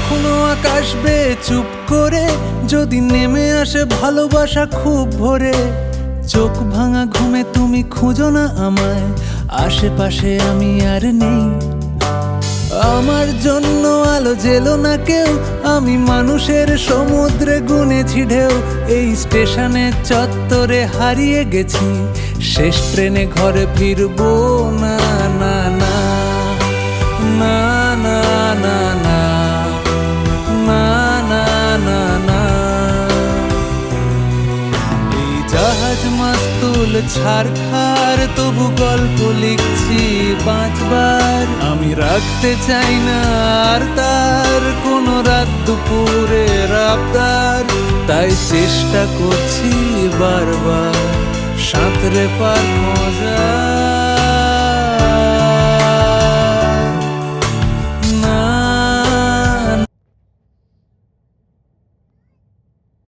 কখনো আকাশ বেয়ে চুপ করে যদি নেমে আসে ভালোবাসা খুব ভোরে, চোখ ভাঙা ঘুমে তুমি খুঁজো না আমায়, আশেপাশে আমি আর নেই। আমার জন্য আলো জেলো না কেউ, আমি মানুষের সমুদ্রে গুনেছি ঢেউ। এই স্টেশনের চত্বরে হারিয়ে গেছি, শেষ ট্রেনে ঘরে ফিরবো না না না না না না না না না না না। এই জাহাজ মাস্তুল ছাড়খার, তবু গল্প লিখছি পাঁচবার। আমি রাখতে চাই না আর তার কোনো রাত দুপুরের আবদার, তাই চেষ্টা করছি বারবার সাঁতরে পার মজা।